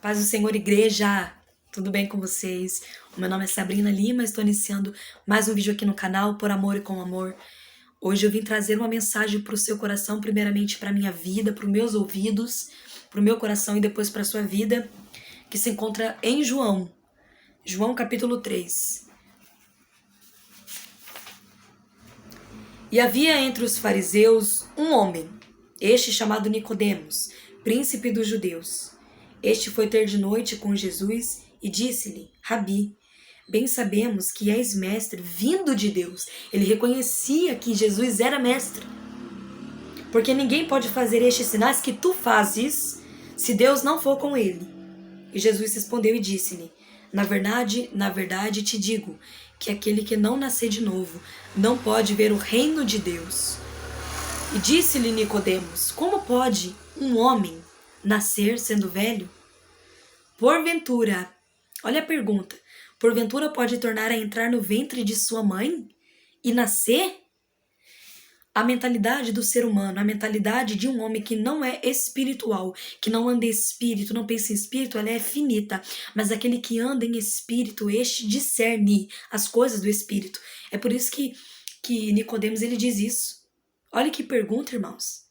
Paz do Senhor, igreja! Tudo bem com vocês? O meu nome é Sabrina Lima, estou iniciando mais um vídeo aqui no canal, Por Amor e Com Amor. Hoje eu vim trazer uma mensagem para o seu coração, primeiramente para a minha vida, para os meus ouvidos, para o meu coração e depois para a sua vida, que se encontra em João. João capítulo 3. E havia entre os fariseus um homem, este chamado Nicodemos, príncipe dos judeus. Este foi ter de noite com Jesus e disse-lhe: Rabi, bem sabemos que és mestre vindo de Deus. Ele reconhecia que Jesus era mestre. Porque ninguém pode fazer estes sinais que tu fazes se Deus não for com ele. E Jesus respondeu e disse-lhe: na verdade te digo que aquele que não nascer de novo não pode ver o reino de Deus. E disse-lhe Nicodemos: como pode um homem nascer sendo velho? Porventura, olha a pergunta, porventura pode tornar a entrar no ventre de sua mãe e nascer? A mentalidade do ser humano, a mentalidade de um homem que não é espiritual, que não anda em espírito, não pensa em espírito, ela é finita. Mas aquele que anda em espírito, este discerne as coisas do espírito. É por isso que Nicodemos ele diz isso. Olha que pergunta, irmãos.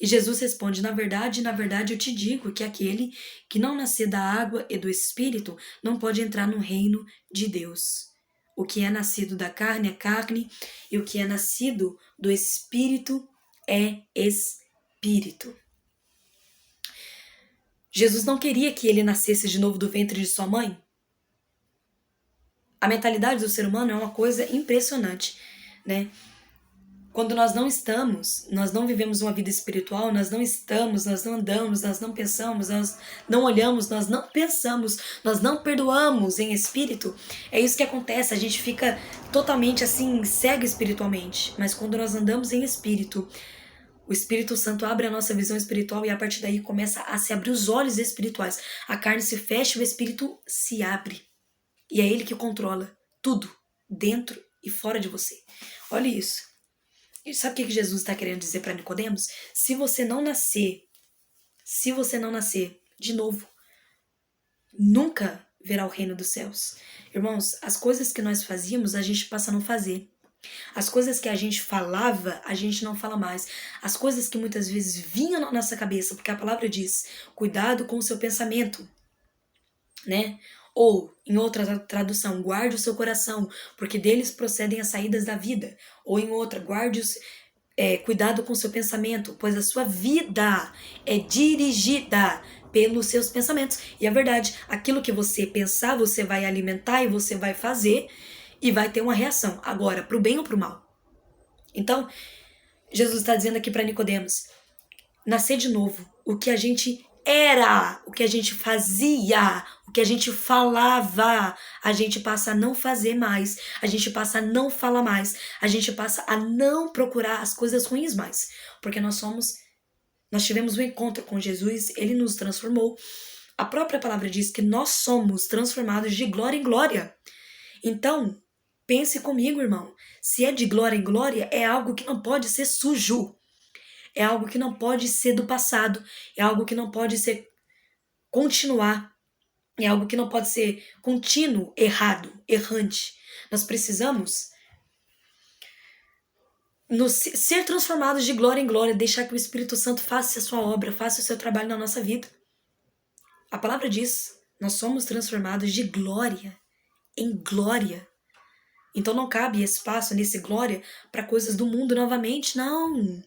E Jesus responde: na verdade eu te digo que aquele que não nascer da água e do espírito não pode entrar no reino de Deus. O que é nascido da carne é carne, e o que é nascido do espírito é espírito. Jesus não queria que ele nascesse de novo do ventre de sua mãe. A mentalidade do ser humano é uma coisa impressionante, né? Quando nós não vivemos uma vida espiritual, nós não andamos, nós não pensamos, nós não olhamos, nós não pensamos, nós não perdoamos em espírito, é isso que acontece, a gente fica totalmente assim, cego espiritualmente. Mas quando nós andamos em espírito, o Espírito Santo abre a nossa visão espiritual e a partir daí começa a se abrir os olhos espirituais. A carne se fecha e o espírito se abre. E é ele que controla tudo, dentro e fora de você. Olha isso. E sabe o que Jesus está querendo dizer para Nicodemos? Se você não nascer de novo, nunca verá o reino dos céus. Irmãos, as coisas que nós fazíamos, a gente passa a não fazer. As coisas que a gente falava, a gente não fala mais. As coisas que muitas vezes vinham na nossa cabeça, porque a palavra diz: cuidado com o seu pensamento, né? Ou, em outra tradução, guarde o seu coração, porque deles procedem as saídas da vida. Ou em outra, cuidado com o seu pensamento, pois a sua vida é dirigida pelos seus pensamentos. E é verdade, aquilo que você pensar, você vai alimentar e você vai fazer e vai ter uma reação. Agora, pro bem ou pro mal? Então, Jesus está dizendo aqui para Nicodemos: nascer de novo, o que a gente era, o que a gente fazia, o que a gente falava, a gente passa a não fazer mais, a gente passa a não falar mais, a gente passa a não procurar as coisas ruins mais, porque nós tivemos um encontro com Jesus, ele nos transformou. A própria palavra diz que nós somos transformados de glória em glória. Então, pense comigo, irmão, se é de glória em glória, é algo que não pode ser sujo. É algo que não pode ser do passado, é algo que não pode ser continuar, é algo que não pode ser contínuo, errado, errante. Nós precisamos ser transformados de glória em glória, deixar que o Espírito Santo faça a sua obra, faça o seu trabalho na nossa vida. A palavra diz: nós somos transformados de glória em glória. Então não cabe espaço nesse glória para coisas do mundo novamente, não.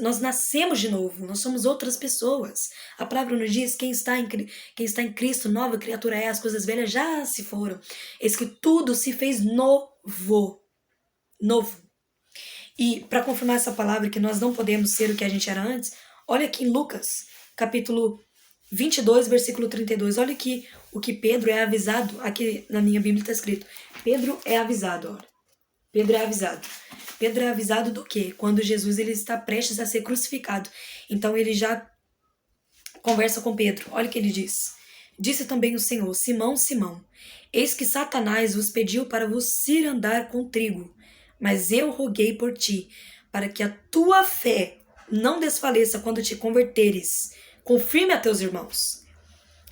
Nós nascemos de novo, nós somos outras pessoas. A palavra nos diz: quem está em Cristo, nova criatura é, as coisas velhas já se foram. Eis que tudo se fez novo. Novo. E para confirmar essa palavra que nós não podemos ser o que a gente era antes, olha aqui em Lucas, capítulo 22, versículo 32. Olha aqui o que Pedro é avisado. Aqui na minha Bíblia está escrito: Pedro é avisado, olha. Pedro é avisado. Pedro é avisado do quê? Quando Jesus ele está prestes a ser crucificado. Então ele já conversa com Pedro. Olha o que ele diz. Disse também o Senhor: Simão, Simão, eis que Satanás vos pediu para vos cirandar com trigo, mas eu roguei por ti, para que a tua fé não desfaleça quando te converteres. Confirme a teus irmãos.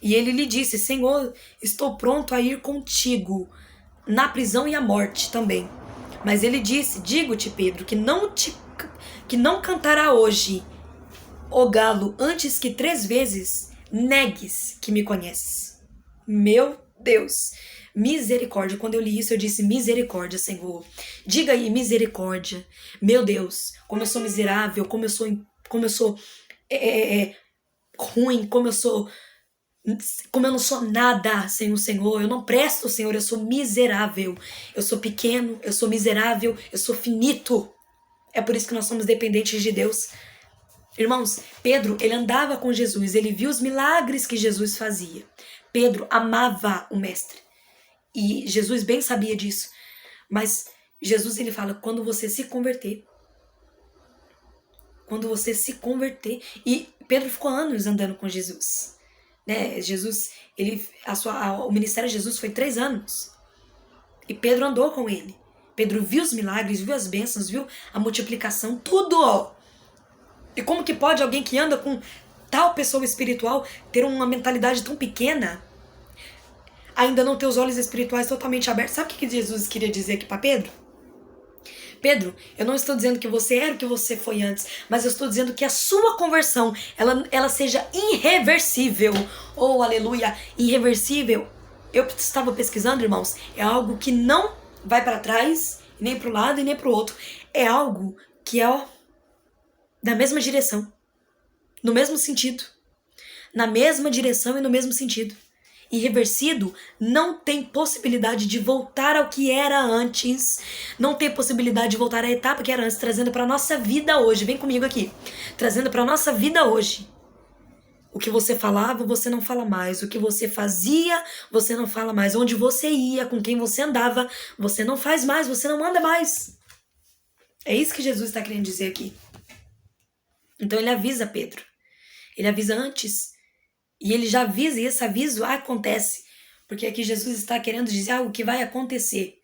E ele lhe disse: Senhor, estou pronto a ir contigo na prisão e à morte também. Mas ele disse: digo-te, Pedro, que não cantará hoje o galo antes que 3 vezes negues que me conheces. Meu Deus, misericórdia. Quando eu li isso, eu disse: misericórdia, Senhor. Diga aí, misericórdia. Meu Deus, como eu sou miserável, como eu sou ruim, como eu não sou nada sem o Senhor. Eu não presto, Senhor, eu sou miserável. Eu sou pequeno, eu sou miserável, eu sou finito. É por isso que nós somos dependentes de Deus. Irmãos, Pedro, ele andava com Jesus, ele viu os milagres que Jesus fazia. Pedro amava o mestre. E Jesus bem sabia disso. Mas Jesus, ele fala: quando você se converter. Quando você se converter. E Pedro ficou anos andando com Jesus. Né? Jesus, o ministério de Jesus foi 3 anos. E Pedro andou com ele. Pedro viu os milagres, viu as bênçãos, viu a multiplicação, tudo. E como que pode alguém que anda com tal pessoa espiritual ter uma mentalidade tão pequena? Ainda não ter os olhos espirituais totalmente abertos. Sabe o que Jesus queria dizer aqui para Pedro? Pedro, eu não estou dizendo que você era o que você foi antes, mas eu estou dizendo que a sua conversão, ela seja irreversível. Oh, aleluia, irreversível. Eu estava pesquisando, irmãos, é algo que não vai para trás, nem para o lado e nem para o outro. É algo que é na mesma direção, no mesmo sentido. Na mesma direção e no mesmo sentido. Irreversível não tem possibilidade de voltar ao que era antes, não tem possibilidade de voltar à etapa que era antes, trazendo para nossa vida hoje. Vem comigo aqui. Trazendo para nossa vida hoje. O que você falava, você não fala mais. O que você fazia, você não fala mais. Onde você ia, com quem você andava, você não faz mais, você não anda mais. É isso que Jesus está querendo dizer aqui. Então ele avisa Pedro. Ele avisa antes. E ele já avisa, e esse aviso acontece. Porque aqui Jesus está querendo dizer algo que vai acontecer.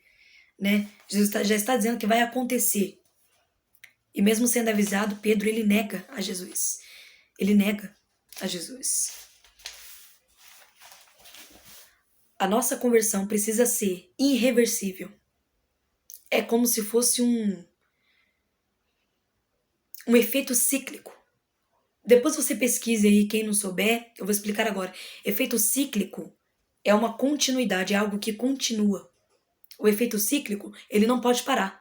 Né? Jesus já está dizendo que vai acontecer. E mesmo sendo avisado, Pedro, ele nega a Jesus. Ele nega a Jesus. A nossa conversão precisa ser irreversível. É como se fosse um efeito cíclico. Depois você pesquisa aí, quem não souber, eu vou explicar agora. Efeito cíclico é uma continuidade, é algo que continua. O efeito cíclico, ele não pode parar.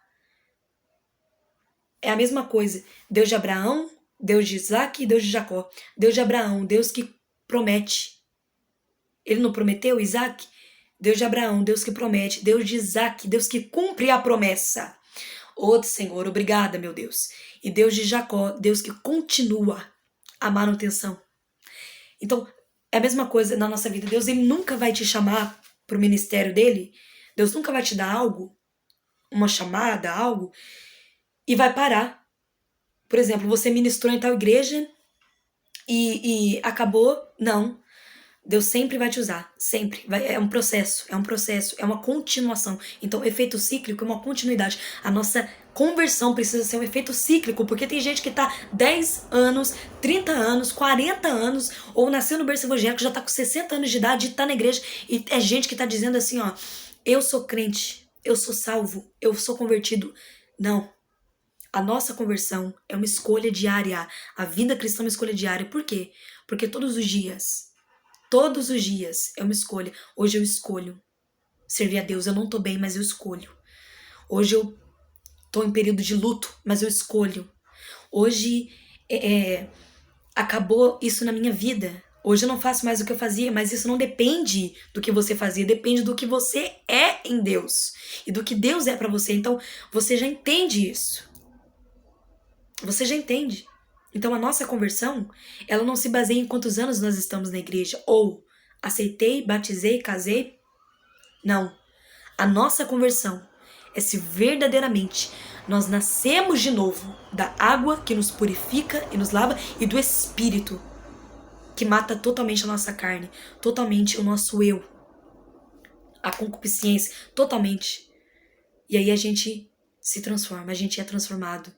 É a mesma coisa. Deus de Abraão, Deus de Isaac e Deus de Jacó. Deus de Abraão, Deus que promete. Ele não prometeu Isaac? Deus de Abraão, Deus que promete. Deus de Isaac, Deus que cumpre a promessa. Outro Senhor, obrigada, meu Deus. E Deus de Jacó, Deus que continua a manutenção. Então, é a mesma coisa na nossa vida. Deus, ele nunca vai te chamar para o ministério dele. Deus nunca vai te dar algo, uma chamada, algo, e vai parar. Por exemplo, você ministrou em tal igreja e acabou. Não. Deus sempre vai te usar. Sempre. É um processo, é uma continuação. Então, efeito cíclico é uma continuidade. A nossa conversão precisa ser um efeito cíclico, porque tem gente que tá 10 anos, 30 anos, 40 anos, ou nasceu no berço evangélico, já tá com 60 anos de idade e tá na igreja, e é gente que tá dizendo assim, ó, eu sou crente, eu sou salvo, eu sou convertido. Não. A nossa conversão é uma escolha diária. A vida cristã é uma escolha diária. Por quê? Porque todos os dias é uma escolha. Hoje eu escolho servir a Deus. Eu não tô bem, mas eu escolho. Hoje eu tô em período de luto, mas eu escolho. Hoje acabou isso na minha vida. Hoje eu não faço mais o que eu fazia, mas isso não depende do que você fazia, depende do que você é em Deus e do que Deus é pra você. Então, você já entende isso. Você já entende. Então, a nossa conversão, ela não se baseia em quantos anos nós estamos na igreja, ou aceitei, batizei, casei. Não. A nossa conversão é se verdadeiramente nós nascemos de novo da água que nos purifica e nos lava e do Espírito que mata totalmente a nossa carne, totalmente o nosso eu, a concupiscência, totalmente. E aí a gente se transforma, a gente é transformado,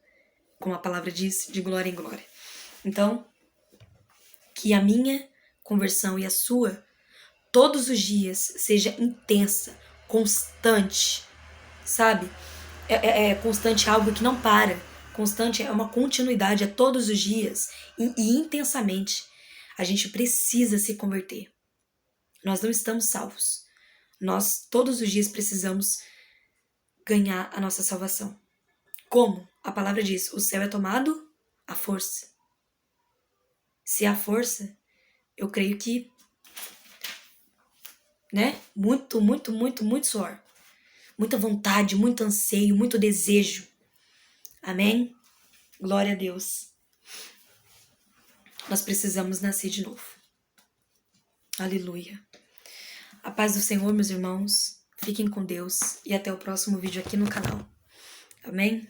como a palavra diz, de glória em glória. Então, que a minha conversão e a sua todos os dias, seja intensa, constante, sabe? Constante é algo que não para. Constante é uma continuidade, é todos os dias e intensamente. A gente precisa se converter. Nós não estamos salvos. Nós todos os dias precisamos ganhar a nossa salvação. Como? A palavra diz, o céu é tomado à força. Se há força, eu creio que, né? Muito, muito, muito, muito suor. Muita vontade, muito anseio, muito desejo. Amém? Glória a Deus. Nós precisamos nascer de novo. Aleluia. A paz do Senhor, meus irmãos. Fiquem com Deus e até o próximo vídeo aqui no canal. Amém?